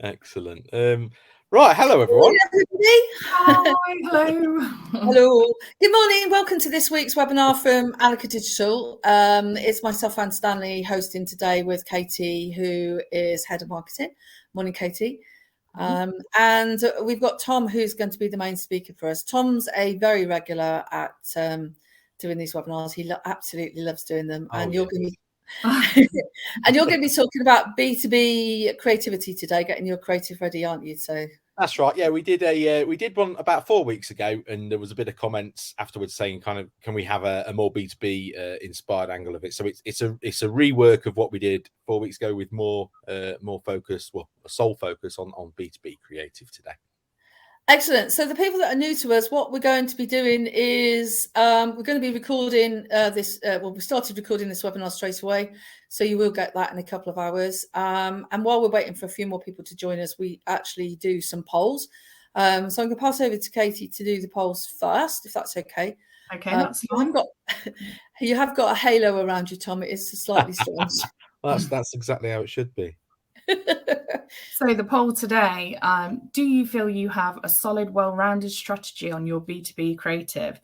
Excellent. Right, hello everyone. Everybody. Hi, hello. Hello. Good morning. Welcome to this week's webinar from Alika Digital. It's myself, Anne Stanley, hosting today with Katie, who is Head of Marketing. Morning, Katie. And we've got Thom, who's going to be the main speaker for us. Thom's a very regular at doing these webinars. He absolutely loves doing them. And you're going to and you're going to be talking about B2B creativity today, getting your creative ready, aren't you? So that's right. Yeah, we did one about 4 weeks ago, and there was a bit of comments afterwards saying, kind of, can we have a more B2B inspired angle of it? So it's a rework of what we did 4 weeks ago with more focus, well, a sole focus on B2B creative today. Excellent. So the people that are new to us, what we're going to be doing is we're going to be recording this. We started recording this webinar straight away, so you will get that in a couple of hours. And while we're waiting for a few more people to join us, we actually do some polls. So I'm going to pass over to Katie to do the polls first, if that's okay. Okay, that's fine. You have got a halo around you, Thom. It is slightly strange. Well, that's exactly how it should be. So the poll today, do you feel you have a solid, well-rounded strategy on your B2B creative?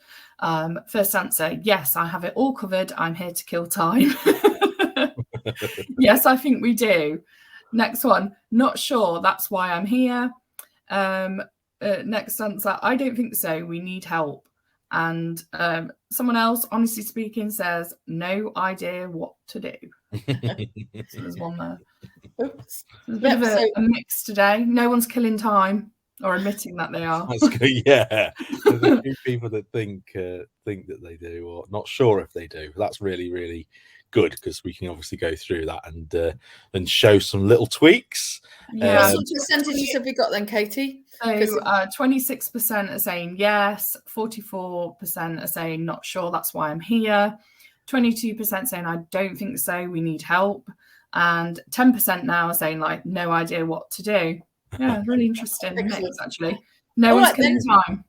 First answer, yes, I have it all covered. I'm here to kill time. Yes, I think we do. Next one, not sure. That's why I'm here. Next answer, I don't think so. We need help. And someone else, honestly speaking, says, no idea what to do. So there's one there. Oops. There's a bit of a mix today. No one's killing time or admitting that they are. That's good. Yeah, there's a few people that think that they do, or not sure if they do. That's really, really good, because we can obviously go through that and show some little tweaks. Yeah. What sort of percentages have we got then, Katie? So 26% are saying yes, 44% are saying not sure. That's why I'm here. 22% saying I don't think so. We need help. And 10% now are saying, like, no idea what to do. Yeah, really interesting mix, actually. No one's killing time.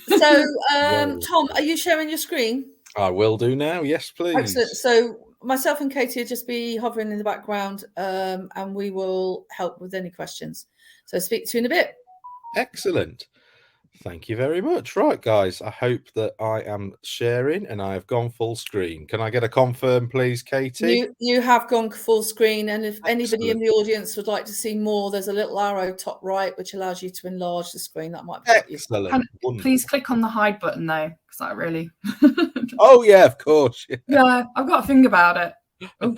So, Thom, are you sharing your screen? I will do now. Yes, please. Excellent. So myself and Katie will just be hovering in the background, and we will help with any questions. So speak to you in a bit. Excellent. Thank you very much. Right, guys, I hope that I am sharing and I have gone full screen. Can I get a confirm, please, Katie? You have gone full screen, and if anybody in the audience would like to see more, there's a little arrow top right which allows you to enlarge the screen. That might be excellent. Please click on the hide button though, because that really oh yeah, of course. Yeah, I've got to think about it. Oh.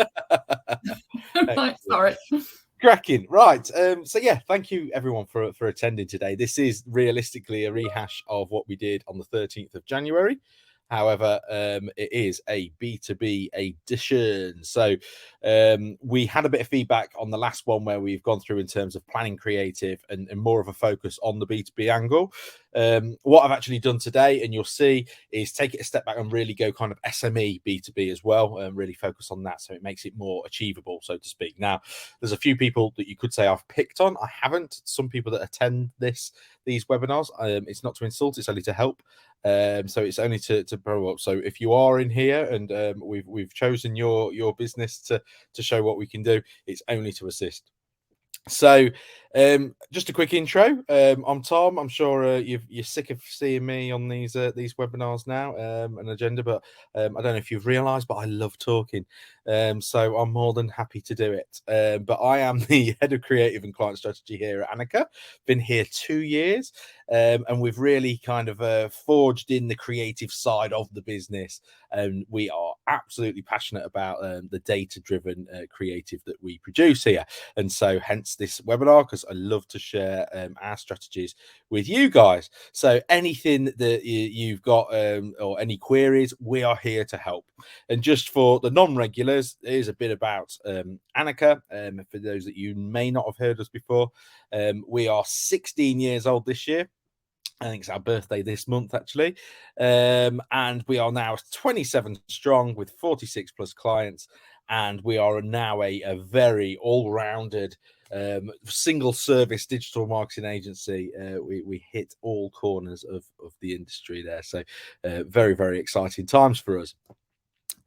Right, sorry. Cracking. Right. So yeah, thank you everyone for attending today. This is realistically a rehash of what we did on the 13th of January. However, it is a B2B edition. So we had a bit of feedback on the last one where we've gone through in terms of planning creative and more of a focus on the B2B angle. What I've actually done today, and you'll see, is take it a step back and really go kind of SME B2B as well, and really focus on that, so it makes it more achievable, so to speak. Now, there's a few people that you could say I've picked on. I haven't. Some people that attend these webinars, it's not to insult, it's only to help. So it's only to grow up. So if you are in here and we've chosen your business to show what we can do, it's only to assist. So just a quick intro. I'm Thom. I'm sure you're sick of seeing me on these webinars now, an agenda, but I don't know if you've realized, but I love talking, so I'm more than happy to do it. But I am the head of creative and client strategy here at Annika. Been here 2 years, and we've really kind of forged in the creative side of the business, and we are absolutely passionate about the data-driven creative that we produce here. And so hence this webinar, because I love to share our strategies with you guys. So anything that you've got or any queries, we are here to help. And just for the non-regulars, here's a bit about Annika. For those that you may not have heard us before, we are 16 years old this year. I think it's our birthday this month, actually. And we are now 27 strong with 46 plus clients. And we are now a very all-rounded single service digital marketing agency. We hit all corners of the industry there. So very, very exciting times for us.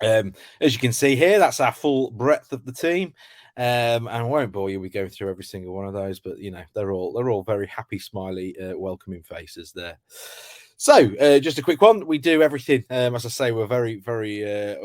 As you can see here, that's our full breadth of the team. And I won't bore you with going through every single one of those, but you know, they're all very happy, smiley, welcoming faces there. So just a quick one. We do everything. As I say, we're very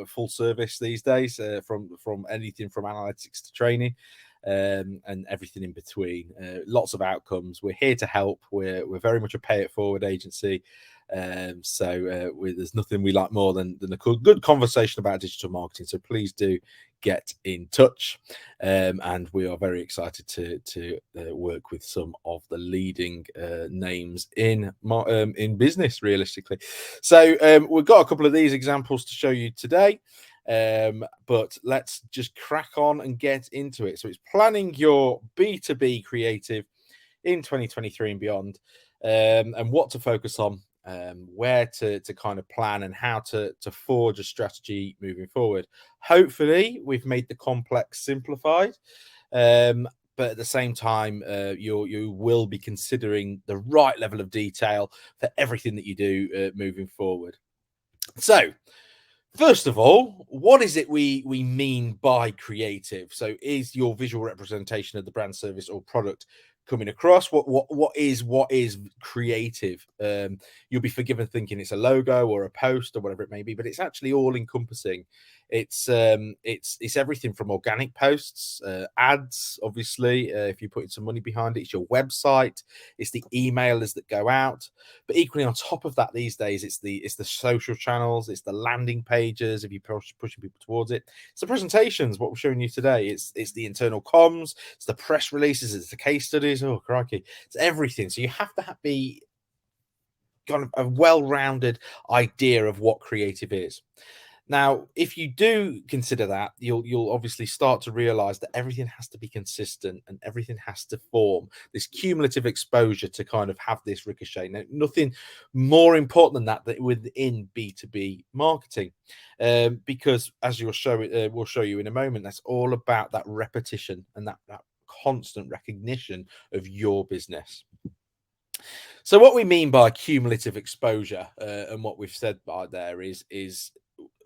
full service these days, from anything from analytics to training, and everything in between. Lots of outcomes. We're here to help. We're very much a pay it forward agency. There's nothing we like more than a good conversation about digital marketing. So please do get in touch, and we are very excited to work with some of the leading names in business, realistically. So we've got a couple of these examples to show you today, but let's just crack on and get into it. So it's planning your B2B creative in 2023 and beyond, and what to focus on, where to kind of plan, and how to forge a strategy moving forward. Hopefully we've made the complex simplified, but at the same time you will be considering the right level of detail for everything that you do moving forward. So first of all, what is it we mean by creative? So is your visual representation of the brand, service, or product coming across? What is creative? You'll be forgiven thinking it's a logo or a post or whatever it may be, but it's actually all encompassing. It's everything from organic posts, ads, obviously, if you're putting some money behind it. It's your website, it's the emailers that go out, but equally on top of that these days, it's the social channels, it's the landing pages if you're pushing people towards it. It's the presentations, what we're showing you today. It's the internal comms, it's the press releases, it's the case studies. Oh crikey, it's everything. So you have to be kind of a well-rounded idea of what creative is. Now, if you do consider that, you'll obviously start to realize that everything has to be consistent and everything has to form this cumulative exposure to kind of have this ricochet. Now, nothing more important than that within B2B marketing, because as we'll show you in a moment, that's all about that repetition and that constant recognition of your business. So what we mean by cumulative exposure, and what we've said by there is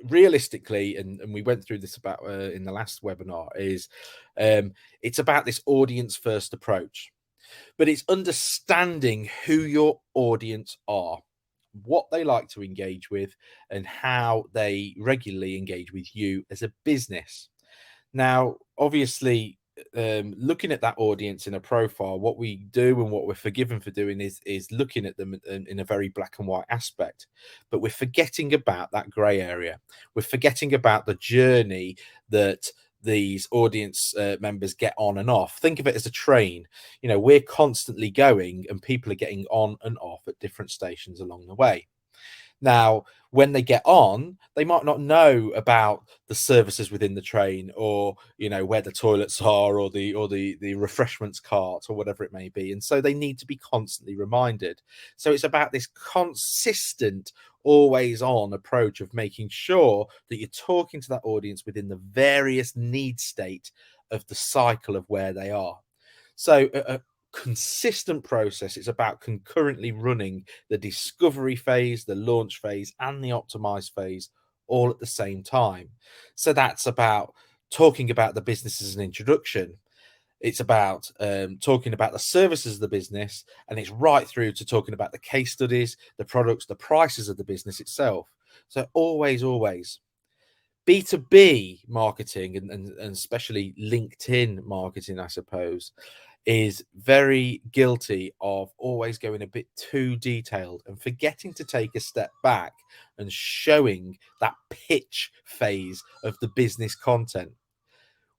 realistically, and we went through this about in the last webinar, is it's about this audience first approach, but it's understanding who your audience are, what they like to engage with, and how they regularly engage with you as a business. Now, obviously, looking at that audience in a profile, what we do and what we're forgiven for doing is looking at them in a very black and white aspect, but we're forgetting about that gray area. We're forgetting about the journey that these audience members get on and off. Think of it as a train. You know, we're constantly going and people are getting on and off at different stations along the way. Now, when they get on, they might not know about the services within the train, or you know, where the toilets are, or the refreshments cart, or whatever it may be, and so they need to be constantly reminded. So it's about this consistent, always on approach of making sure that you're talking to that audience within the various need state of the cycle of where they are. So a consistent process. It's about concurrently running the discovery phase, the launch phase, and the optimize phase all at the same time. So that's about talking about the business as an introduction. It's about talking about the services of the business, and it's right through to talking about the case studies, the products, the prices of the business itself. So always B2B marketing, and especially LinkedIn marketing, I suppose, is very guilty of always going a bit too detailed and forgetting to take a step back and showing that pitch phase of the business content.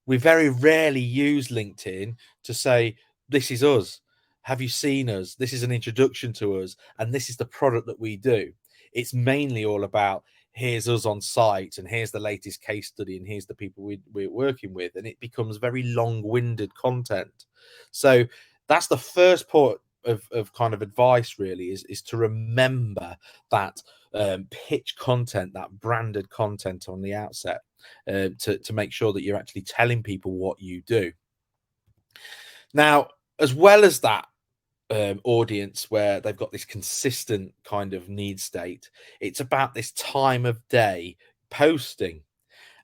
We very rarely use LinkedIn to say, this is us. Have you seen us? This is an introduction to us, and this is the product that we do. It's mainly all about, here's us on site, and here's the latest case study, and here's the people we're working with, and it becomes very long-winded content. So that's the first part of kind of advice, really, is to remember that pitch content, that branded content on the outset, to make sure that you're actually telling people what you do. Now, as well as that audience where they've got this consistent kind of need state, it's about this time of day posting,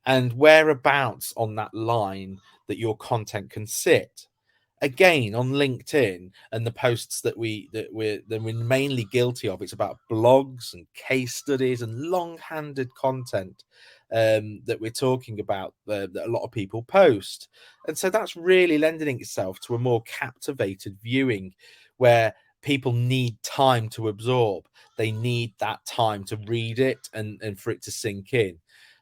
and whereabouts on that line that your content can sit. Again, on LinkedIn and the posts that we're mainly guilty of, it's about blogs and case studies and long-handed content that we're talking about that a lot of people post. And so that's really lending itself to a more captivated viewing, where people need time to absorb. They need that time to read it and for it to sink in.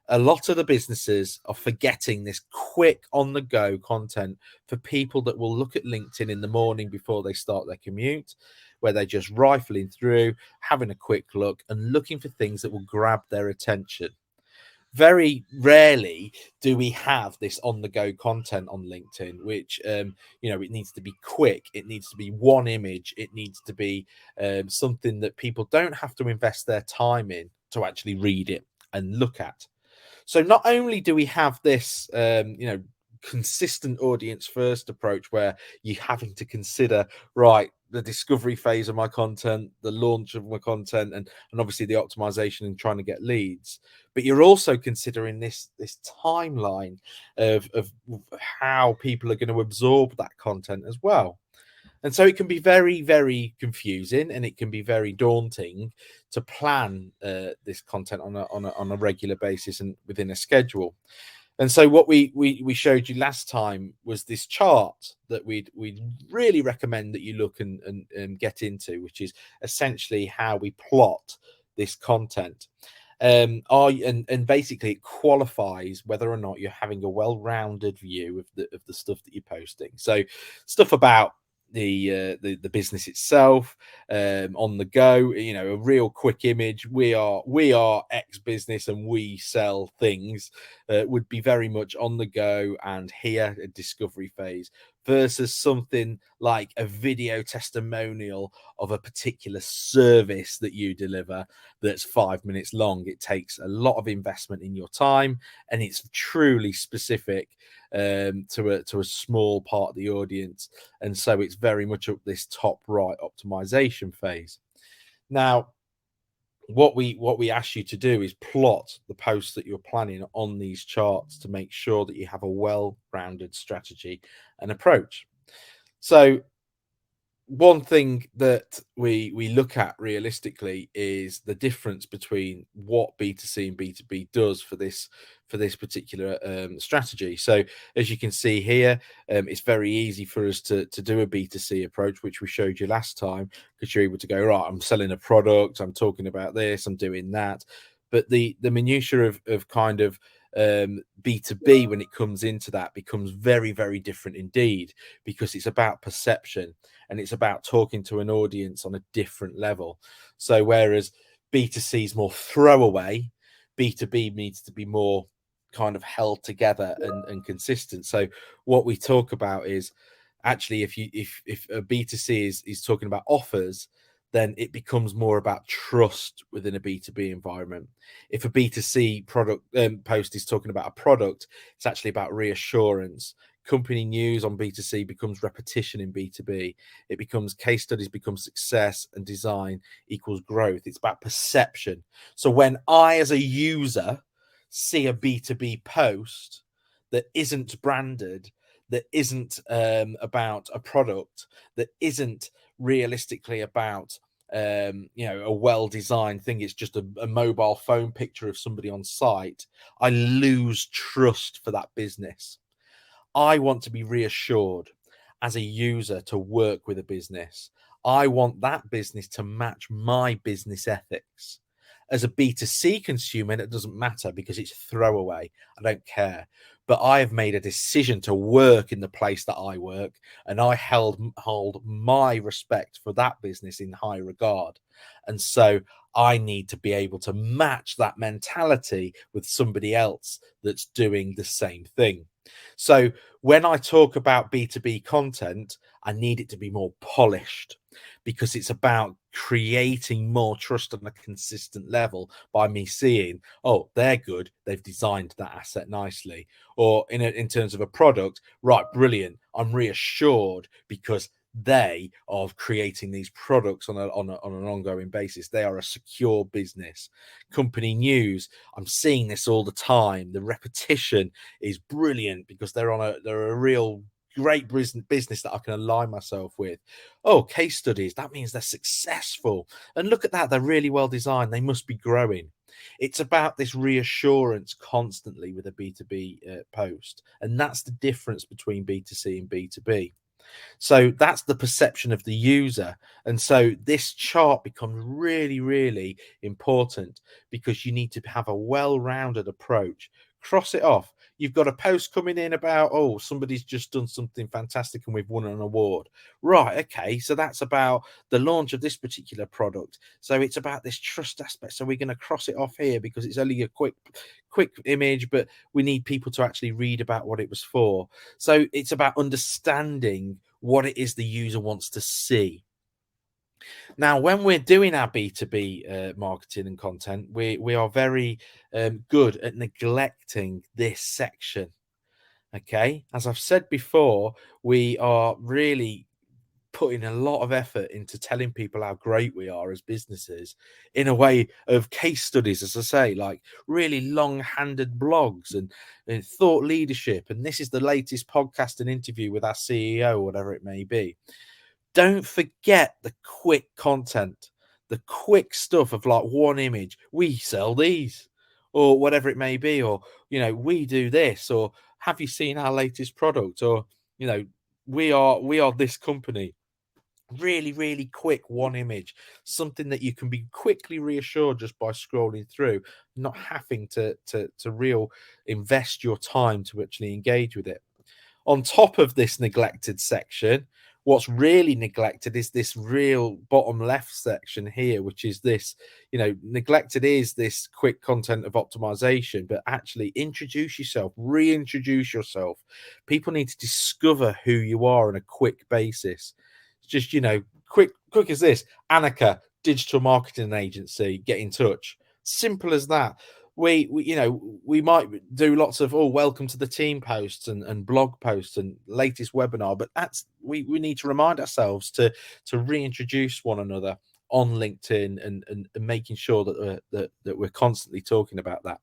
A lot of the businesses are forgetting this quick on-the-go content for people that will look at LinkedIn in the morning before they start their commute, where they're just rifling through, having a quick look and looking for things that will grab their attention. Very rarely do we have this on-the-go content on LinkedIn, which, it needs to be quick. It needs to be one image. It needs to be something that people don't have to invest their time in to actually read it and look at. So not only do we have this, consistent audience first approach, where you're having to consider, right, the discovery phase of my content, the launch of my content, and obviously the optimization and trying to get leads, but you're also considering this timeline of how people are going to absorb that content as well. And so it can be very, very confusing, and it can be very daunting to plan this content on a regular basis and within a schedule. And so what we showed you last time was this chart that we'd really recommend that you look and get into, which is essentially how we plot this content. And basically it qualifies whether or not you're having a well-rounded view of the stuff that you're posting. So stuff about the business itself, on the go, a real quick image. We are X business and we sell things, would be very much on the go and here a discovery phase, versus something like a video testimonial of a particular service that you deliver that's 5 minutes long. It takes a lot of investment in your time, and it's truly specific to a small part of the audience, and so it's very much up this top right optimization phase. Now, what we ask you to do is plot the posts that you're planning on these charts to make sure that you have a well-rounded strategy and approach. So one thing that we look at realistically is the difference between what B2C and B2B does for this particular strategy. So as you can see here, it's very easy for us to do a B2C approach, which we showed you last time, because you're able to go, right, I'm selling a product, I'm talking about this, I'm doing that. But the minutiae of kind of B2B, when it comes into that, becomes very, very different indeed, because it's about perception and it's about talking to an audience on a different level. So whereas B2C is more throwaway, B2B needs to be more kind of held together and consistent. So what we talk about is actually, if a B2C is talking about offers, then it becomes more about trust within a B2B environment. If a B2C product post is talking about a product, it's actually about reassurance. Company news on B2C becomes repetition in B2B. It becomes case studies, becomes success, and design equals growth. It's about perception. So when I, as a user, see a B2B post that isn't branded, that isn't about a product, that isn't realistically about a well-designed thing, it's just a mobile phone picture of somebody on site, I lose trust for that business. I want to be reassured as a user to work with a business. I want that business to match my business ethics. As a B2C consumer, it doesn't matter because it's throwaway. I don't care. But I have made a decision to work in the place that I work, and I hold my respect for that business in high regard. And so I need to be able to match that mentality with somebody else that's doing the same thing. So when I talk about B2B content, I need it to be more polished, because it's about creating more trust on a consistent level by me seeing, oh, they're good, they've designed that asset nicely. Or in terms of a product, right, brilliant, I'm reassured because They are creating these products on an ongoing basis. They are a secure business. Company news, I'm seeing this all the time. The repetition is brilliant because they're a real great business that I can align myself with. Oh, case studies, that means they're successful. And look at that, they're really well designed. They must be growing. It's about this reassurance constantly with a B2B post. And that's the difference between B2C and B2B. So that's the perception of the user. And so this chart becomes really, really important because you need to have a well-rounded approach. Cross it off. You've got a post coming in about, oh, somebody's just done something fantastic and we've won an award. Right, okay, so that's about the launch of this particular product. So it's about this trust aspect. So we're going to cross it off here because it's only a quick image, but we need people to actually read about what it was for. So it's about understanding what it is the user wants to see. Now, when we're doing our B2B marketing and content, we are very good at neglecting this section. Okay, as I've said before, we are really putting a lot of effort into telling people how great we are as businesses in a way of case studies, as I say, like really long-handed blogs and thought leadership. And this is the latest podcast and interview with our CEO, whatever it may be. Don't forget the quick content, the quick stuff of like one image. We sell these, or whatever it may be, or, you know, we do this, or have you seen our latest product, or, you know, we are this company. Really, really quick one image, something that you can be quickly reassured just by scrolling through, not having to real invest your time to actually engage with it. On top of this neglected section, what's really neglected is this real bottom left section here, which is this, you know, neglected is this quick content of optimization, but actually introduce yourself, reintroduce yourself. People need to discover who you are on a quick basis. It's just, you know, quick as this. Annika, digital marketing agency, get in touch. Simple as that. We you know, we might do lots of welcome to the team posts and blog posts and latest webinar, but that's we need to remind ourselves to reintroduce one another on LinkedIn and making sure that we're constantly talking about that.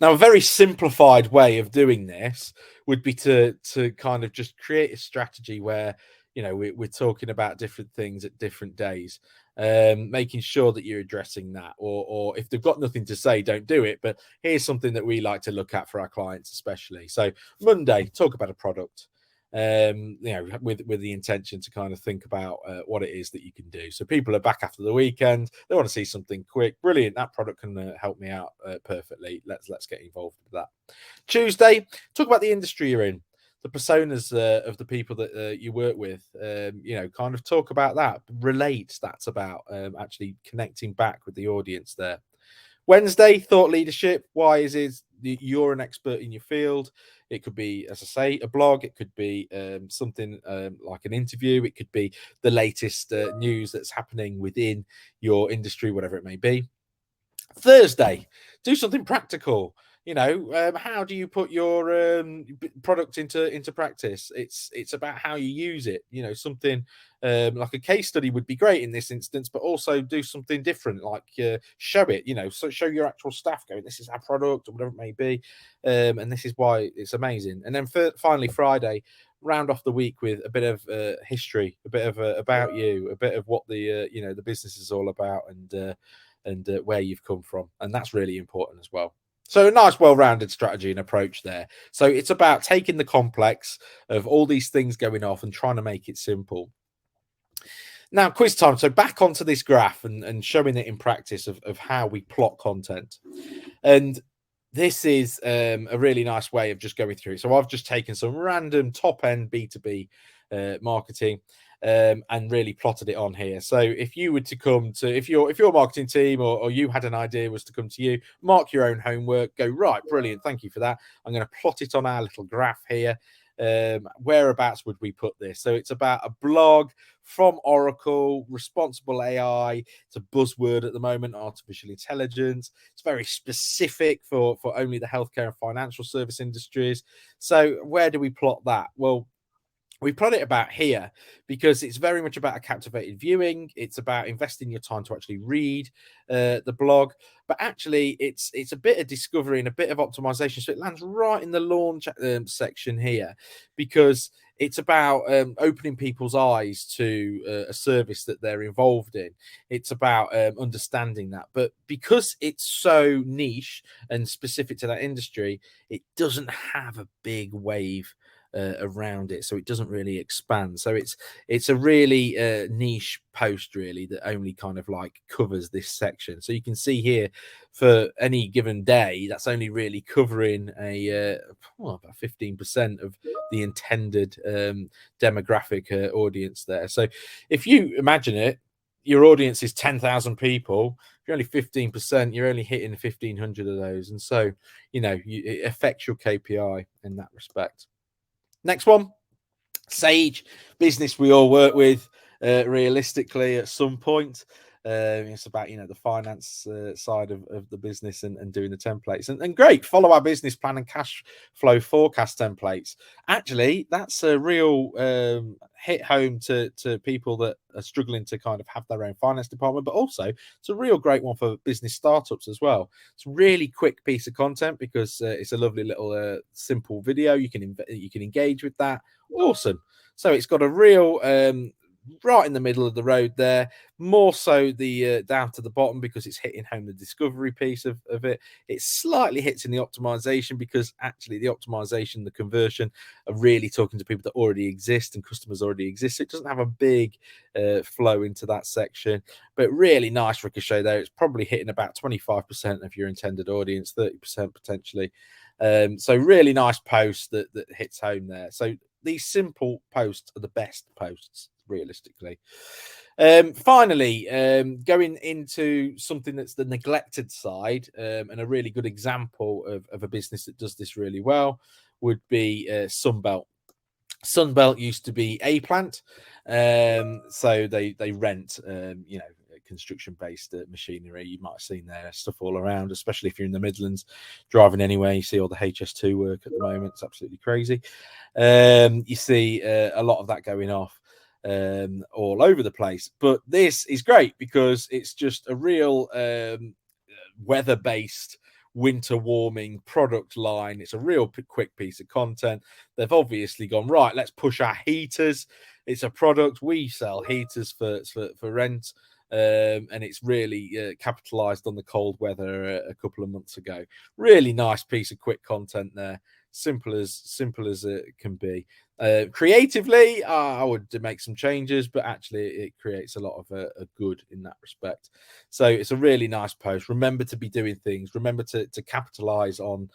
Now, a very simplified way of doing this would be to kind of just create a strategy where, you know, we're talking about different things at different days, making sure that you're addressing that, or if they've got nothing to say, don't do it. But here's something that we like to look at for our clients, especially. So Monday, talk about a product, you know, with the intention to kind of think about what it is that you can do. So people are back after the weekend, they want to see something quick. Brilliant, that product can help me out perfectly. Let's get involved with that. Tuesday, talk about the industry you're in, the personas of the people that you work with. You know, kind of talk about that, relate. That's about actually connecting back with the audience there. Wednesday, thought leadership. Why is it you're an expert in your field? It could be, as I say, a blog. It could be something like an interview. It could be the latest news that's happening within your industry, whatever it may be. Thursday, do something practical. You know, how do you put your product into practice? It's about how you use it. You know, something like a case study would be great in this instance, but also do something different, like show it. You know, so show your actual staff, going, this is our product, or whatever it may be, and this is why it's amazing. And then finally, Friday, round off the week with a bit of history, a bit of about you, a bit of what the you know, the business is all about, and where you've come from, and that's really important as well. So a nice, well-rounded strategy and approach there. So it's about taking the complex of all these things going off and trying to make it simple. Now, quiz time. So back onto this graph and showing it in practice of how we plot content. And this is a really nice way of just going through it. So I've just taken some random top-end B2B marketing and really plotted it on here. So if you were to come to, if your marketing team or you had an idea was to come to you, mark your own homework, go, right, brilliant, thank you for that. I'm going to plot it on our little graph here. Whereabouts would we put this? So it's about a blog from Oracle, responsible AI. It's a buzzword at the moment, artificial intelligence. It's very specific for only the healthcare and financial service industries. So where do we plot that? Well, we put it about here because it's very much about a captivated viewing. It's about investing your time to actually read the blog, but actually it's a bit of discovery and a bit of optimization. So it lands right in the launch section here, because it's about opening people's eyes to a service that they're involved in. It's about understanding that. But because it's so niche and specific to that industry, it doesn't have a big wave around it, so it doesn't really expand. So it's a really niche post, really, that only kind of like covers this section. So you can see here, for any given day, that's only really covering about 15% of the intended demographic audience there. So if you imagine it, your audience is 10,000 people. If you're only 15%, you're only hitting 1,500 of those, and so it affects your KPI in that respect. Next one, Sage, business we all work with realistically at some point. It's about the finance side of the business and doing the templates, and great, follow our business plan and cash flow forecast templates. Actually, that's a real hit home to people that are struggling to kind of have their own finance department, but also it's a real great one for business startups as well. It's a really quick piece of content because it's a lovely little simple video. You can engage with that. Awesome. So it's got a real right in the middle of the road there, more so the down to the bottom, because it's hitting home the discovery piece of it. It slightly hits in the optimization, because actually the optimization, the conversion, are really talking to people that already exist and customers already exist. So it doesn't have a big flow into that section, but really nice ricochet there. It's probably hitting about 25% of your intended audience, 30% potentially. So really nice post that hits home there. So these simple posts are the best posts, realistically. Finally, going into something that's the neglected side, and a really good example of a business that does this really well would be Sunbelt. Sunbelt used to be A Plant, so they rent construction-based machinery. You might have seen their stuff all around, especially if you're in the Midlands, driving anywhere. You see all the HS2 work at the moment. It's absolutely crazy. You see a lot of that going off all over the place. But this is great because it's just a real weather-based winter warming product line. It's a real quick piece of content. They've obviously gone, right, let's push our heaters. It's a product. We sell heaters for rent. And it's really capitalized on the cold weather a couple of months ago. Really nice piece of quick content there. Simple as it can be. Creatively, I would make some changes, but actually it creates a lot of a good in that respect. So it's a really nice post. Remember to be doing things. Remember to capitalize on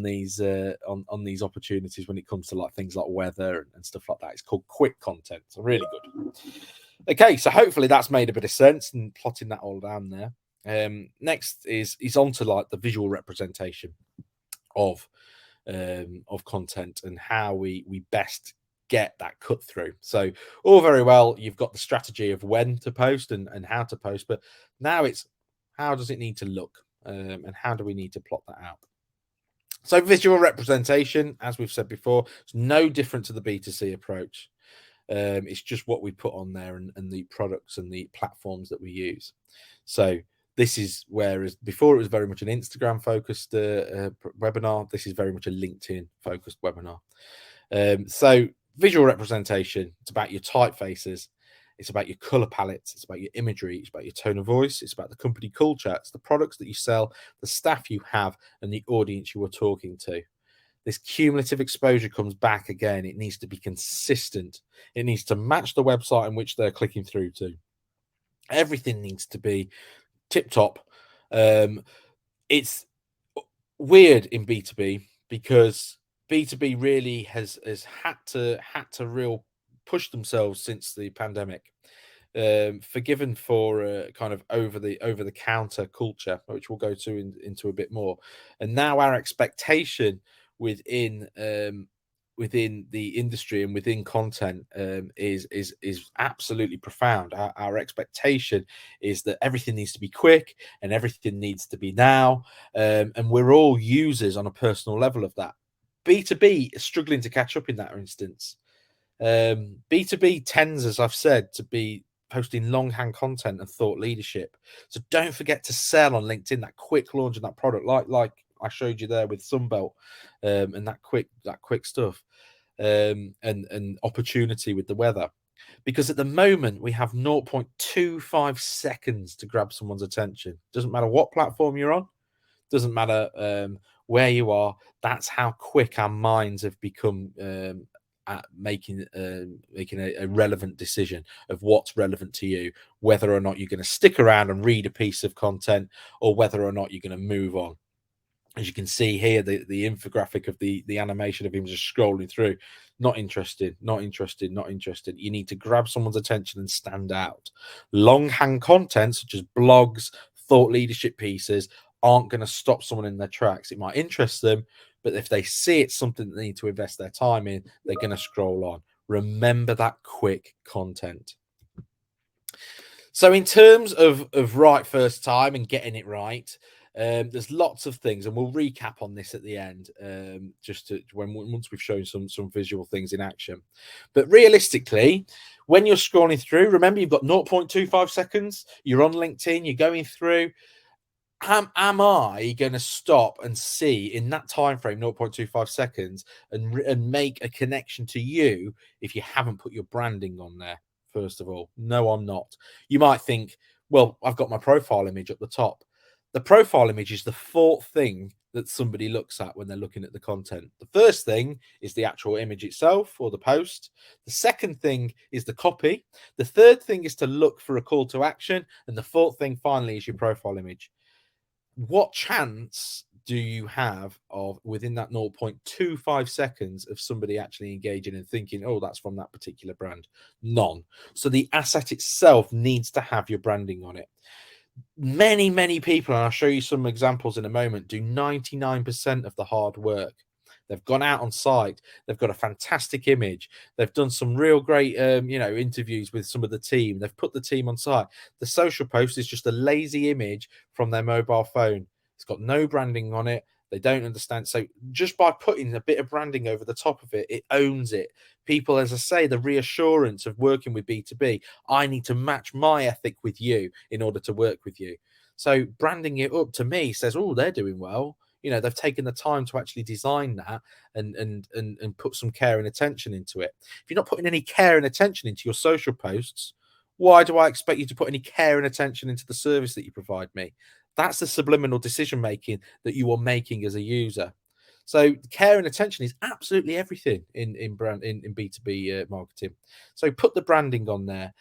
these opportunities when it comes to like things like weather and stuff like that. It's called quick content. So really good. Okay, so hopefully that's made a bit of sense and plotting that all down there. Next is on to like the visual representation of content and how we best get that cut through. So all very well, you've got the strategy of when to post and how to post, but now it's how does it need to look, and how do we need to plot that out? So visual representation, as we've said before, it's no different to the B2C approach. It's just what we put on there and the products and the platforms that we use. So this is, whereas before it was very much an Instagram focused webinar, this is very much a LinkedIn focused webinar. So visual representation, it's about your typefaces, it's about your color palettes, it's about your imagery, it's about your tone of voice, it's about the company culture, it's the products that you sell, the staff you have, and the audience you are talking to. This cumulative exposure comes back again. It needs to be consistent. It needs to match the website in which they're clicking through to. Everything needs to be tip top. It's weird in B2B because B2B really has had to real push themselves since the pandemic. Forgiven for kind of over the counter culture, which we'll go to into a bit more. And now our expectation within the industry and within content is absolutely profound. Our expectation is that everything needs to be quick and everything needs to be now, and we're all users on a personal level of that. B2B is struggling to catch up in that instance. B2B tends, as I've said, to be posting longhand content and thought leadership. So don't forget to sell on LinkedIn, that quick launch of that product, like I showed you there with Sunbelt, and that quick stuff, and opportunity with the weather. Because at the moment we have 0.25 seconds to grab someone's attention. Doesn't matter what platform you're on, doesn't matter where you are. That's how quick our minds have become at making a relevant decision of what's relevant to you, whether or not you're going to stick around and read a piece of content, or whether or not you're going to move on. As you can see here, the infographic of the animation of him just scrolling through. Not interested, not interested, not interested. You need to grab someone's attention and stand out. Longhand content, such as blogs, thought leadership pieces, aren't going to stop someone in their tracks. It might interest them, but if they see it's something that they need to invest their time in, they're going to scroll on. Remember that quick content. So in terms of right first time and getting it right, there's lots of things, and we'll recap on this at the end, just to once we've shown some visual things in action. But realistically, when you're scrolling through, remember you've got 0.25 seconds. You're on LinkedIn. You're going through. Am I going to stop and see in that time frame 0.25 seconds and make a connection to you if you haven't put your branding on there? First of all, no, I'm not. You might think, well, I've got my profile image at the top. The profile image is the fourth thing that somebody looks at when they're looking at the content. The first thing is the actual image itself or the post. The second thing is the copy. The third thing is to look for a call to action. And the fourth thing, finally, is your profile image. What chance do you have of within that 0.25 seconds of somebody actually engaging and thinking, oh, that's from that particular brand? None. So the asset itself needs to have your branding on it. Many people, and I'll show you some examples in a moment, do 99% of the hard work. They've gone out on site. They've got a fantastic image. They've done some real great, interviews with some of the team. They've put the team on site. The social post is just a lazy image from their mobile phone. It's got no branding on it. They don't understand. So just by putting a bit of branding over the top of it, it owns it. People, as I say, the reassurance of working with B2B, I need to match my ethic with you in order to work with you. So branding it up to me says, oh, they're doing well. You know, they've taken the time to actually design that and put some care and attention into it. If you're not putting any care and attention into your social posts, why do I expect you to put any care and attention into the service that you provide me? That's the subliminal decision making that you are making as a user. So care and attention is absolutely everything in B2B marketing. So put the branding on there.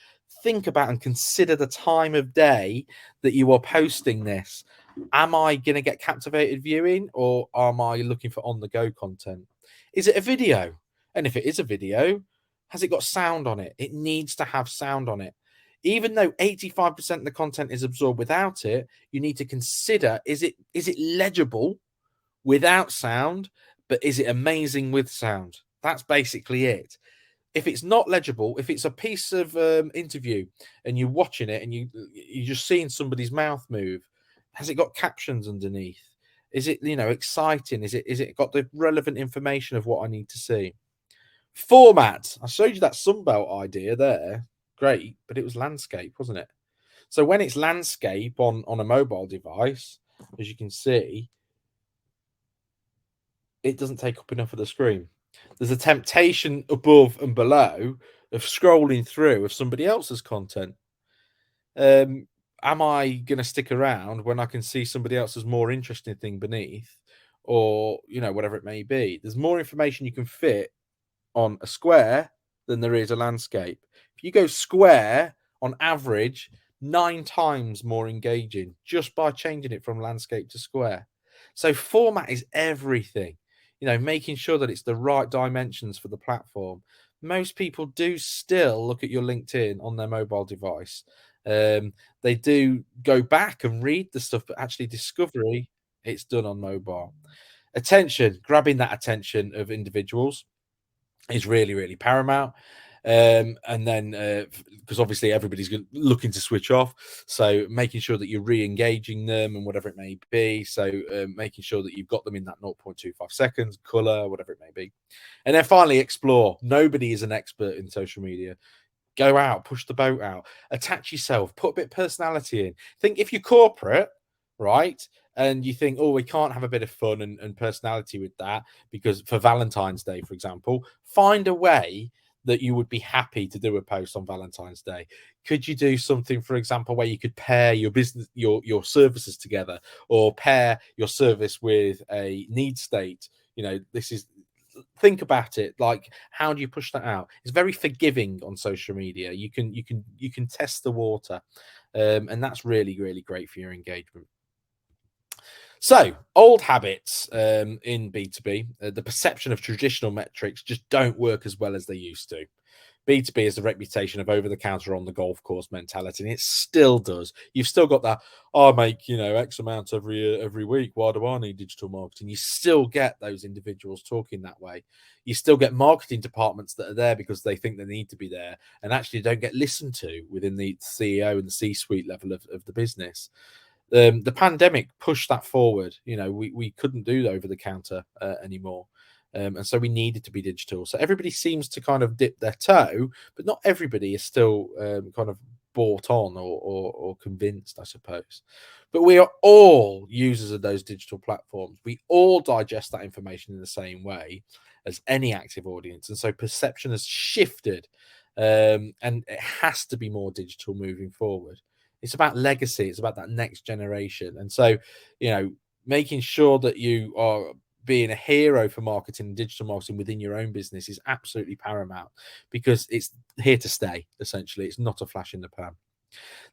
Think about and consider the time of day that you are posting this. Am I going to get captivated viewing, or am I looking for on-the-go content? Is it a video? And if it is a video, has it got sound on it? It needs to have sound on it. Even though 85% of the content is absorbed without it, you need to consider, is it legible without sound, but is it amazing with sound? That's basically it. If it's not legible, if it's a piece of interview and you're watching it and you're just seeing somebody's mouth move, has it got captions underneath? Is it, exciting? Is it got the relevant information of what I need to see? Format. I showed you that Sunbelt idea there. Great, but it was landscape, wasn't it? So when it's landscape on a mobile device, as you can see, it doesn't take up enough of the screen. There's a temptation above and below of scrolling through of somebody else's content. Am I going to stick around when I can see somebody else's more interesting thing beneath, or whatever it may be? There's more information you can fit on a square than there is a landscape. If you go square, on average, 9 times more engaging just by changing it from landscape to square. So format is everything. Making sure that it's the right dimensions for the platform. Most people do still look at your LinkedIn on their mobile device. They do go back and read the stuff, but actually discovery, it's done on mobile. Attention, grabbing that attention of individuals is really, really paramount. And then because obviously everybody's looking to switch off, so making sure that you're re-engaging them and whatever it may be. So making sure that you've got them in that 0.25 seconds, color, whatever it may be. And then finally, explore. Nobody is an expert in social media. Go out, push the boat out, attach yourself, put a bit of personality in. Think if you're corporate, right, and you think, oh, we can't have a bit of fun and personality with that because for Valentine's Day, for example, find a way that you would be happy to do a post on Valentine's Day. Could you do something, for example, where you could pair your business, your services together, or pair your service with a need state? You know, think about it. Like, how do you push that out? It's very forgiving on social media. You can test the water, and that's really, really great for your engagement. So, old habits in B2B, the perception of traditional metrics just don't work as well as they used to. B2B has a reputation of over-the-counter on the golf course mentality, and it still does. You've still got that, I make, X amount every week. Why do I need digital marketing? You still get those individuals talking that way. You still get marketing departments that are there because they think they need to be there and actually don't get listened to within the CEO and the C-suite level of the business. The pandemic pushed that forward. We couldn't do over the counter anymore. And so we needed to be digital. So everybody seems to kind of dip their toe, but not everybody is still kind of bought on or convinced, I suppose. But we are all users of those digital platforms. We all digest that information in the same way as any active audience. And so perception has shifted, and it has to be more digital moving forward. It's about legacy. It's about that next generation. And so, making sure that you are being a hero for marketing and digital marketing within your own business is absolutely paramount, because it's here to stay. Essentially, it's not a flash in the pan.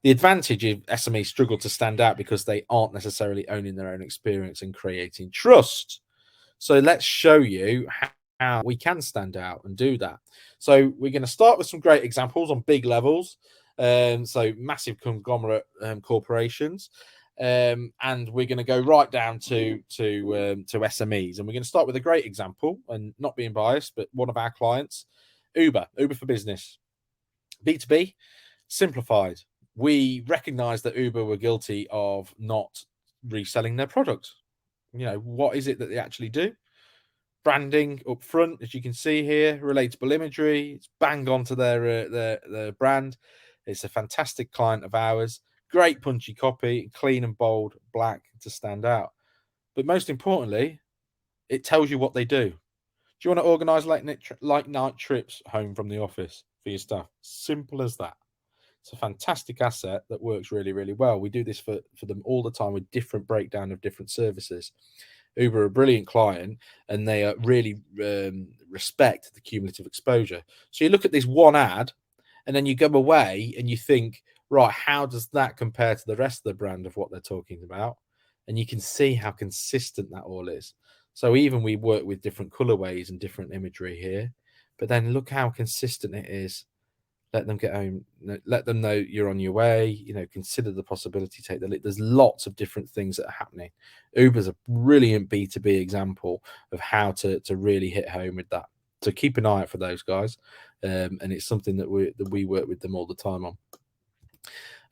The advantage is SMEs struggle to stand out because they aren't necessarily owning their own experience and creating trust. So let's show you how we can stand out and do that. So we're going to start with some great examples on big levels. So massive conglomerate corporations. And we're going to go right down to SMEs, and we're going to start with a great example, and not being biased, but one of our clients, Uber for Business. B2B, simplified. We recognize that Uber were guilty of not reselling their product. What is it that they actually do? Branding up front, as you can see here, relatable imagery. It's bang onto their brand. It's a fantastic client of ours. Great punchy copy, clean and bold, black to stand out. But most importantly, it tells you what they do. Do you want to organise late night trips home from the office for your staff? Simple as that. It's a fantastic asset that works really, really well. We do this for them all the time with different breakdown of different services. Uber are a brilliant client, and they really respect the cumulative exposure. So you look at this one ad, and then you go away and you think, right, how does that compare to the rest of the brand of what they're talking about? And you can see how consistent that all is. So even we work with different colorways and different imagery here, but then look how consistent it is. Let them get home. Let them know you're on your way. Consider the possibility. Take the lead. There's lots of different things that are happening. Uber's a brilliant B2B example of how to really hit home with that. So keep an eye out for those guys, and it's something that we work with them all the time on.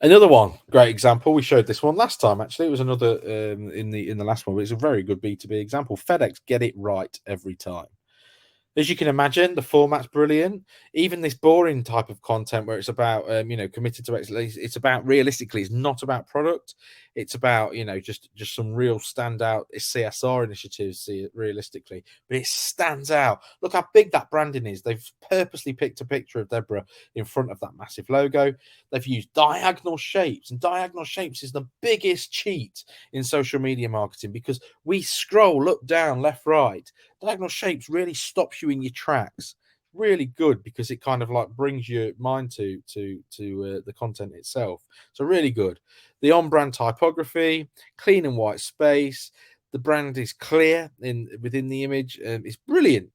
Another one, great example. We showed this one last time. Actually, it was another in the last one, but it's a very good B2B example. FedEx get it right every time. As you can imagine, the format's brilliant. Even this boring type of content where it's about, committed to excellence, it's about, realistically, it's not about product. It's about, just some real standout CSR initiatives, realistically. But it stands out. Look how big that branding is. They've purposely picked a picture of Deborah in front of that massive logo. They've used diagonal shapes, and diagonal shapes is the biggest cheat in social media marketing, because we scroll, look down, left, right. Diagonal shapes really stops you in your tracks. Really good, because it kind of like brings your mind to the content itself. So really good. The on-brand typography, clean and white space. The brand is clear within the image. It's brilliant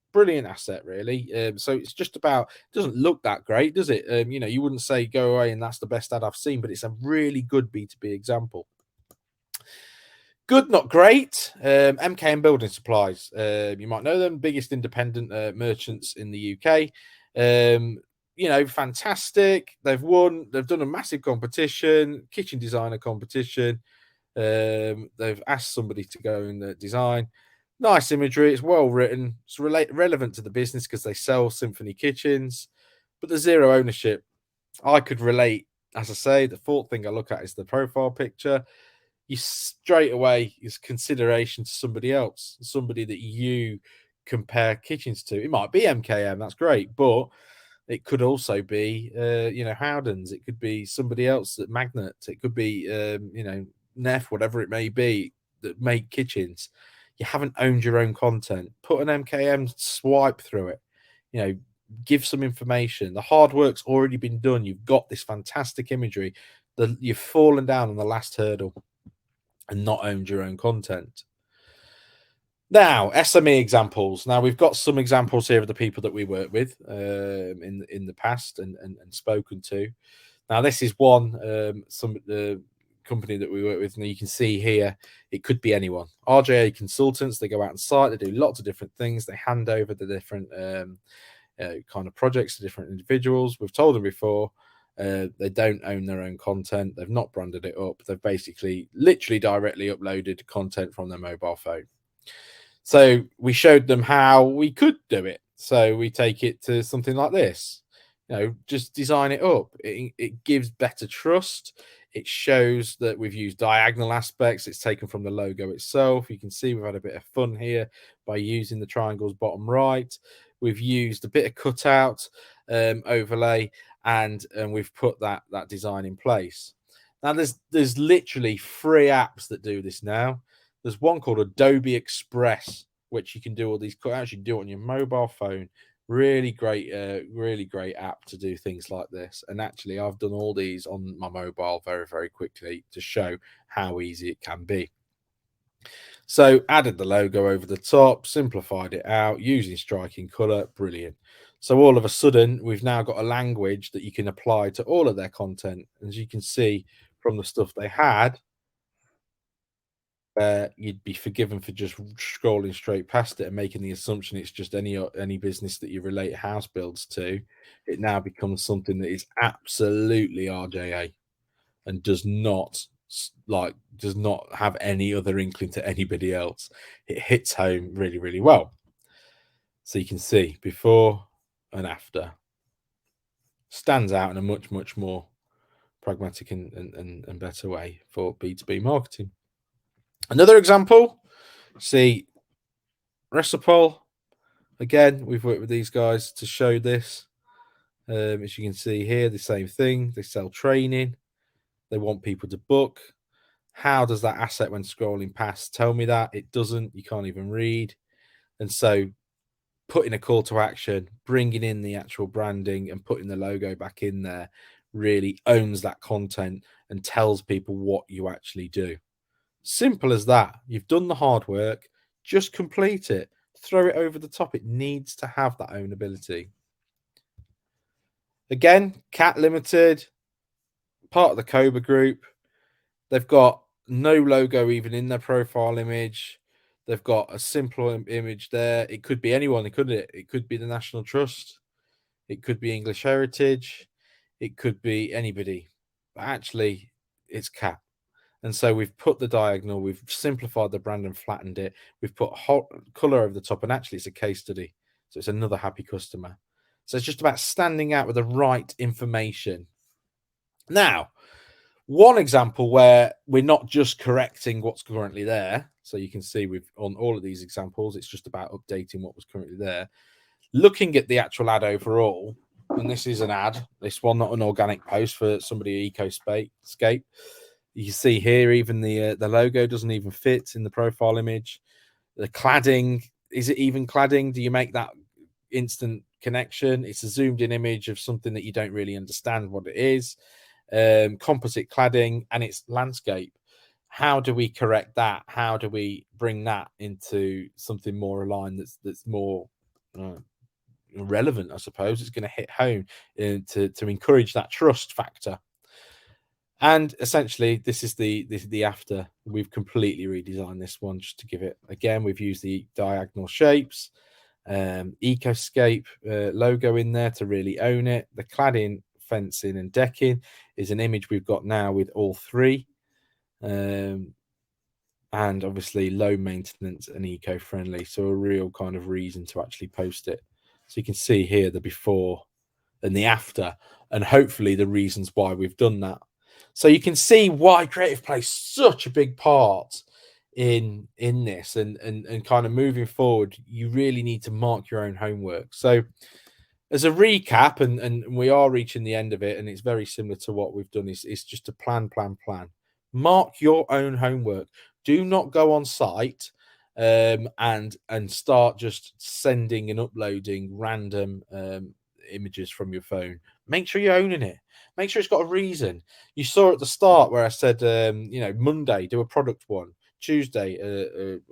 asset, really. So it's just about, it doesn't look that great, does it? You wouldn't say go away and that's the best ad I've seen, but it's a really good B2B example. Good, not great. MKM Building Supplies. You might know them, biggest independent merchants in the UK. fantastic. They've done a massive competition, kitchen designer competition. They've asked somebody to go and design. Nice imagery. It's well written. It's relevant to the business because they sell Symphony kitchens, but there's zero ownership. I could relate. As I say, the fourth thing I look at is the profile picture. You straight away is consideration to somebody else, somebody that you compare kitchens to. It might be MKM, that's great, but it could also be, Howdens. It could be somebody else at Magnet. It could be, Neff, whatever it may be, that make kitchens. You haven't owned your own content. Put an MKM swipe through it. Give some information. The hard work's already been done. You've got this fantastic imagery. You've fallen down on the last hurdle and not owned your own content. Now, SME examples. Now, we've got some examples here of the people that we work with in the past and spoken to. Now, this is one company that we work with, and you can see here it could be anyone. RJA consultants. They go out on site. They do lots of different things. They hand over the different kind of projects to different individuals. We've told them before. They don't own their own content. They've not branded it up. They've basically literally directly uploaded content from their mobile phone. So we showed them how we could do it. So we take it to something like this. Just design it up. It gives better trust. It shows that we've used diagonal aspects. It's taken from the logo itself. You can see we've had a bit of fun here by using the triangles bottom right. We've used a bit of cutout overlay, and we've put that design in place. Now, there's literally 3 apps that do this now. There's one called Adobe Express, which you can do all these, actually do it on your mobile phone. Really great app to do things like this. And actually, I've done all these on my mobile very, very quickly to show how easy it can be. So added the logo over the top, simplified it out using striking color. Brilliant. So all of a sudden, we've now got a language that you can apply to all of their content. As you can see from the stuff they had, you'd be forgiven for just scrolling straight past it and making the assumption it's just any business that you relate house builds to. It now becomes something that is absolutely RJA and does not have any other inkling to anybody else. It hits home really, really well. So you can see before and after. Stands out in a much, much more pragmatic and better way for B2B marketing. Another example, see Recipol. Again, we've worked with these guys to show this. As you can see here, the same thing. They sell training. They want people to book. How does that asset, when scrolling past, tell me that? It doesn't. You can't even read. And so putting a call to action, bringing in the actual branding and putting the logo back in there really owns that content and tells people what you actually do. Simple as that. You've done the hard work. Just complete it. Throw it over the top. It needs to have that ownability. Again, Cat Limited, part of the Cobra Group. They've got no logo even in their profile image. They've got a simple image there. It could be anyone, couldn't it? It could be the National Trust. It could be English Heritage. It could be anybody. But actually, it's Cat. And so we've put the diagonal, we've simplified the brand and flattened it. We've put hot color over the top, and actually it's a case study. So it's another happy customer. So it's just about standing out with the right information. Now, one example where we're not just correcting what's currently there. So you can see we've on all of these examples, it's just about updating what was currently there. Looking at the actual ad overall, and this is an ad, this one, not an organic post for somebody at Ecoscape. You can see here, even the logo doesn't even fit in the profile image. The cladding, is it even cladding? Do you make that instant connection? It's a zoomed in image of something that you don't really understand what it is. Composite cladding, and it's landscape. How do we correct that? How do we bring that into something more aligned that's more relevant? I suppose it's going to hit home to encourage that trust factor. And essentially, this is the after. We've completely redesigned this one just to give it, again, we've used the diagonal shapes. Ecoscape logo in there to really own it. The cladding, fencing and decking is an image we've got now with all three. And obviously low maintenance and eco-friendly, so a real kind of reason to actually post it. So you can see here the before and the after, and hopefully the reasons why we've done that. So you can see why creative plays such a big part in this, and kind of moving forward, you really need to mark your own homework. So as a recap, and we are reaching the end of it, and it's very similar to what we've done, is just to plan. Mark your own homework. Do not go on site and start just sending and uploading random images from your phone. Make sure you're owning it. Make sure it's got a reason. You saw at the start where I said, Monday, do a product one. Tuesday,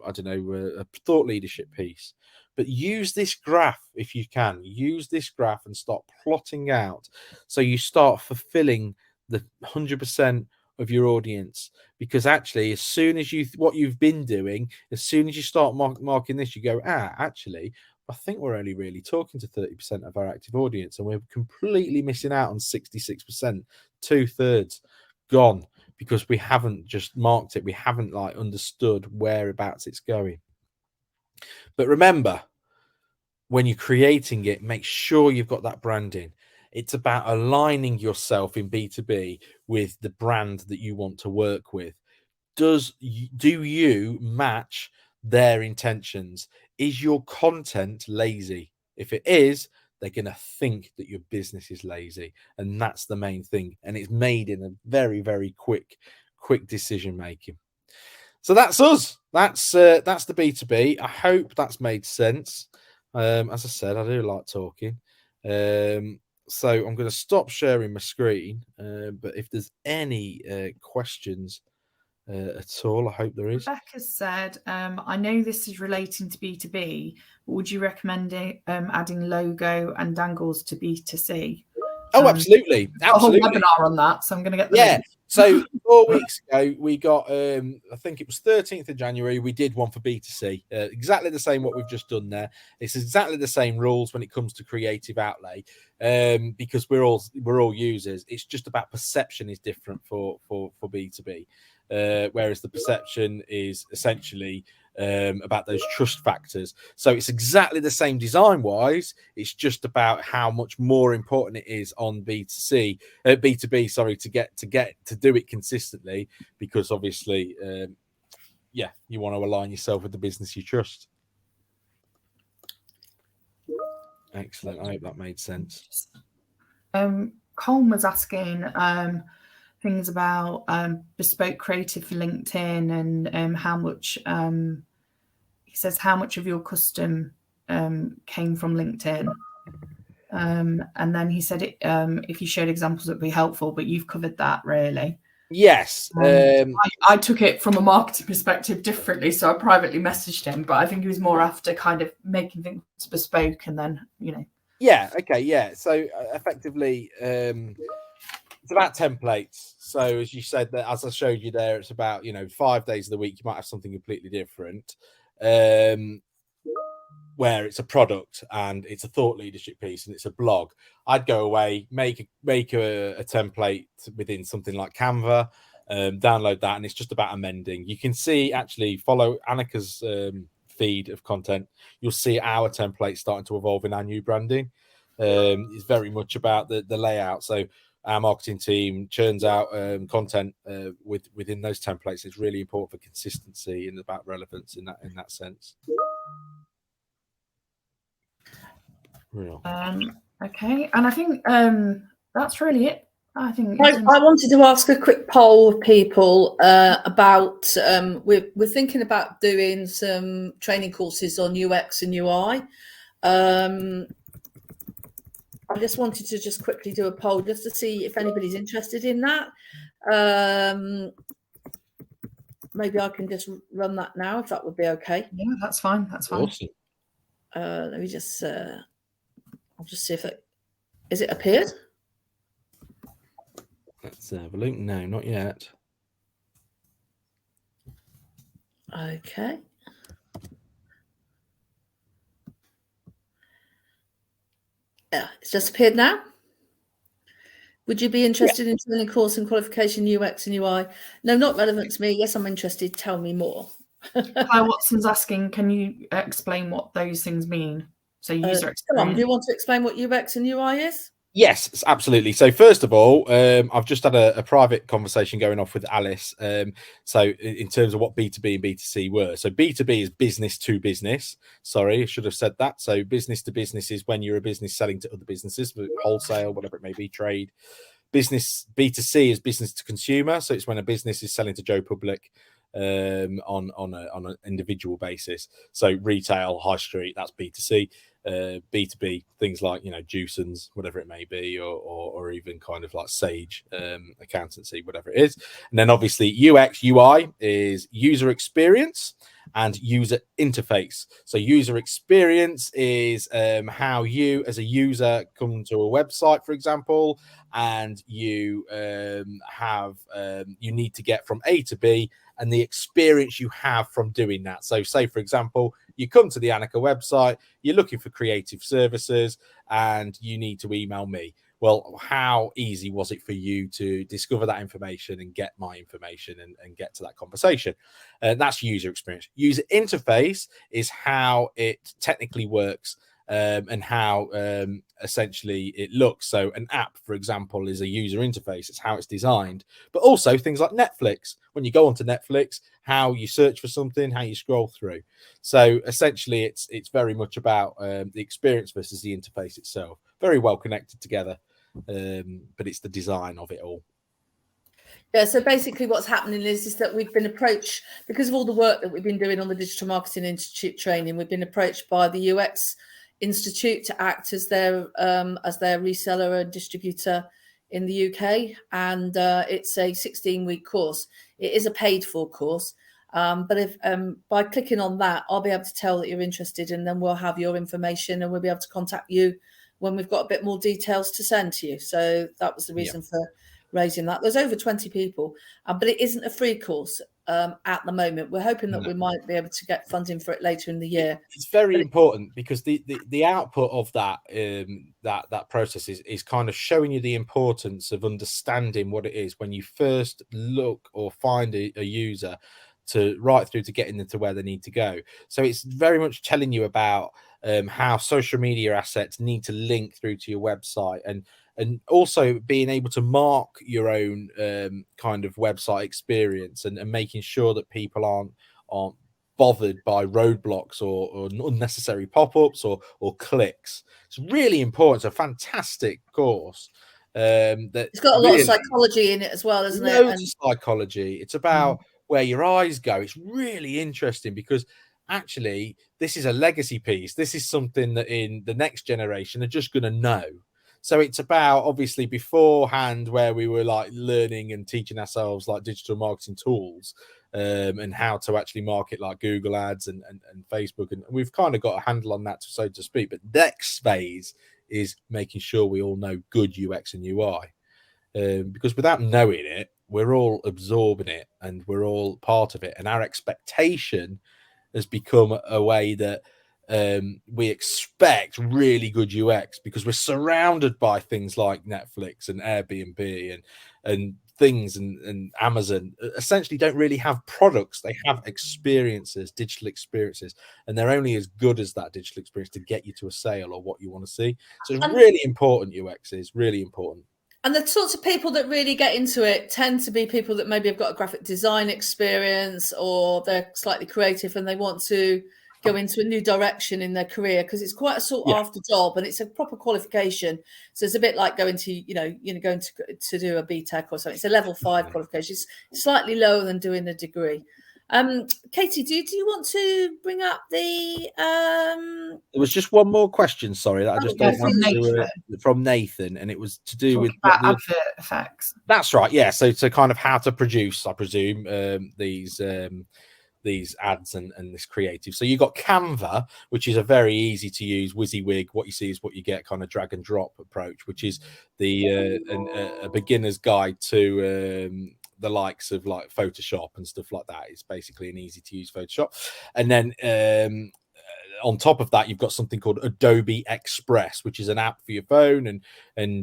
I don't know, a thought leadership piece. But use this graph if you can. Use this graph and start plotting out. So you start fulfilling the 100% of your audience, because actually as soon as what you've been doing, as soon as you start marking this, you go, actually I think we're only really talking to 30% of our active audience, and we're completely missing out on 66%, 2/3 gone, because we haven't just marked it. We haven't understood whereabouts it's going. But remember, when you're creating it, make sure you've got that branding. It's about aligning yourself in B2B with the brand that you want to work with. Do you match their intentions? Is your content lazy? If it is, they're going to think that your business is lazy, and that's the main thing. And it's made in a very, very quick decision making. So that's us. That's the B2B. I hope that's made sense. As I said, I do like talking. So I'm going to stop sharing my screen. But if there's any questions at all, I hope there is. Rebecca said, I know this is relating to B2B, but would you recommend adding logo and dangles to B2C? Oh, absolutely. A whole webinar on that, so I'm going to get the link. So 4 weeks ago, we got, I think it was 13th of January, we did one for B2C. Exactly the same what we've just done there. It's exactly the same rules when it comes to creative outlay, because we're all users. It's just about perception is different for B2B, whereas the perception is essentially about those trust factors. So it's exactly the same design wise. It's just about how much more important it is on B2B, sorry, to get to do it consistently, because obviously, you want to align yourself with the business you trust. Excellent. I hope that made sense. Colm was asking things about bespoke creative for LinkedIn, and how much he says how much of your custom came from LinkedIn, and then he said if you showed examples it would be helpful, but you've covered that really. Yes. I took it from a marketing perspective differently, so I privately messaged him, but I think he was more after kind of making things bespoke, and then so effectively it's about templates. So as you said, that as I showed you there, it's about 5 days of the week you might have something completely different, where it's a product and it's a thought leadership piece and it's a blog. I'd go away, make a template within something like Canva, download that, and it's just about amending. You can see, actually follow Annika's feed of content. You'll see our template starting to evolve in our new branding. It's very much about the layout. So our marketing team churns out content within those templates. It's really important for consistency and about relevance in that sense. Real. Okay, and I think that's really it. I think I wanted to ask a quick poll of people about we're thinking about doing some training courses on UX and UI. I just wanted to quickly do a poll just to see if anybody's interested in that. Maybe I can just run that now, if that would be okay. Yeah, that's fine. That's fine. Awesome. Let me just I'll just see if is it appeared? Let's have a look. No, not yet. Okay. Yeah, it's just appeared now. Would you be interested in joining a course in qualification UX and UI? No, not relevant to me. Yes, I'm interested. Tell me more. Hi, Watson's asking, can you explain what those things mean? So user experience. Thom, do you want to explain what UX and UI is? Yes, absolutely. So first of all, I've just had a private conversation going off with Alice. So in terms of what B2B and B2C were. So B2B is business to business. Sorry, I should have said that. So business to business is when you're a business selling to other businesses, wholesale, whatever it may be, trade. Business B2C is business to consumer. So it's when a business is selling to Joe Public on an individual basis. So retail, high street, that's B2C. B2B, things like, you know, Juicens, whatever it may be, or even kind of like Sage accountancy, whatever it is. And then obviously UX, UI is user experience and user interface. So user experience is how you as a user come to a website, for example, and you you need to get from A to B, and the experience you have from doing that. So say, for example, you come to the Annika website, you're looking for creative services, and you need to email me. Well, how easy was it for you to discover that information and get my information and get to that conversation? That's user experience. User interface is how it technically works. And how essentially it looks. So an app, for example, is a user interface. It's how it's designed. But also things like Netflix. When you go onto Netflix, how you search for something, how you scroll through. So essentially, it's very much about the experience versus the interface itself. Very well connected together, but it's the design of it all. Yeah, so basically what's happening is that we've been approached, because of all the work that we've been doing on the Digital Marketing Institute training, we've been approached by the UX Institute to act as their reseller and distributor in the UK, and it's a 16-week course. It is a paid-for course, but if by clicking on that, I'll be able to tell that you're interested, and then we'll have your information, and we'll be able to contact you when we've got a bit more details to send to you. So that was the reason for raising that. There's over 20 people, but it isn't a free course at the moment. We're hoping that we might be able to get funding for it later in the year. It's very important because the output of that that process is kind of showing you the importance of understanding what it is when you first look or find a user, to right through to getting them to where they need to go. So it's very much telling you about how social media assets need to link through to your website, and also being able to mark your own kind of website experience, and making sure that people aren't bothered by roadblocks or unnecessary pop-ups or clicks. It's really important. It's a fantastic course. It's got a lot of psychology in it as well, isn't it? Loads of psychology. It's about where your eyes go. It's really interesting because actually this is a legacy piece. This is something that in the next generation are just going to know. So it's about, obviously, beforehand where we were like learning and teaching ourselves like digital marketing tools and how to actually market like Google ads and Facebook. And we've kind of got a handle on that, so to speak. But next phase is making sure we all know good UX and UI. Because without knowing it, we're all absorbing it and we're all part of it. And our expectation has become a way that we expect really good UX because we're surrounded by things like Netflix and Airbnb and things, and Amazon essentially don't really have products. They have experiences, digital experiences, and they're only as good as that digital experience to get you to a sale or what you want to see. So it's really important. UX is really important. And the sorts of people that really get into it tend to be people that maybe have got a graphic design experience, or they're slightly creative and they want to go into a new direction in their career, because it's quite a sought after job and it's a proper qualification. So it's a bit like going to, going to do a BTEC or something. It's a level 5 qualification. It's slightly lower than doing a degree. Katie, do you want to bring up the There was just one more question, sorry, that I just don't want to, from Nathan, and it was to do with advert effects. That's right, yeah. So kind of how to produce, I presume, these ads and this creative. So you got Canva, which is a very easy to use WYSIWYG. What you see is what you get, kind of drag and drop approach, which is a beginner's guide to the likes of like Photoshop and stuff like that. It's basically an easy to use Photoshop. And then on top of that, you've got something called Adobe Express, which is an app for your phone, and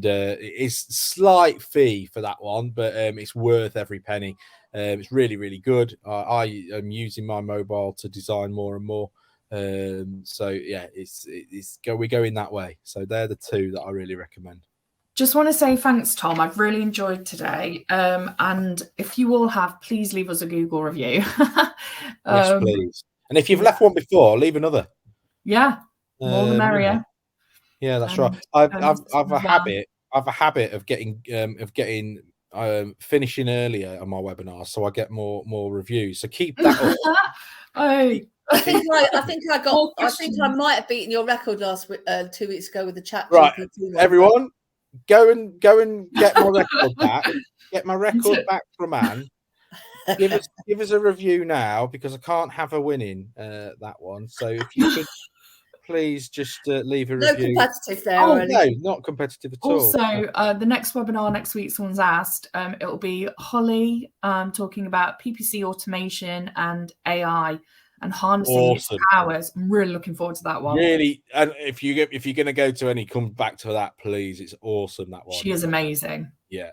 it's slight fee for that one, but it's worth every penny. It's really, really good. I am using my mobile to design more and more. So yeah, we're going that way. So they're the two that I really recommend. Just want to say thanks, Thom. I've really enjoyed today. And if you all have, please leave us a Google review. Yes, please. And if you've left one before, leave another. Yeah, more the merrier. Yeah, that's right. I've a habit. I've a habit of getting finishing earlier on my webinars, so I get more reviews. So keep that up. I think I might have beaten your record 2 weeks ago with the chat. Right, everyone, go and get my record back. Get my record back from Anne. Give us a review now, because I can't have a winning that one. So if you could please just leave a review. No competitive there. Oh, no, not competitive at all. Also, the next webinar next week, someone's asked, it will be Holly talking about PPC automation and AI and harnessing its powers. I'm really looking forward to that one. Really, and if you're going to go to any, come back to that, please. It's awesome, that one. She is amazing. Yeah,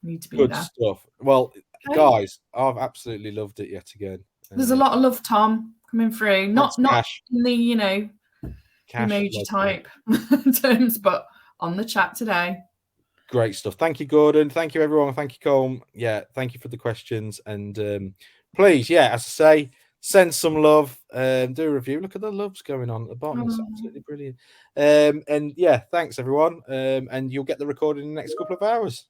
need to be good there. stuff. Well, guys, I've absolutely loved it yet again. There's a lot of love, Thom, coming through. Not Cash. In the emoji type terms, but on the chat today. Great stuff. Thank you, Gordon. Thank you, everyone. Thank you, Colm. Yeah, thank you for the questions. And please, yeah, as I say, send some love. Do a review. Look at the loves going on at the bottom. It's absolutely brilliant. And yeah, thanks, everyone. And you'll get the recording in the next couple of hours.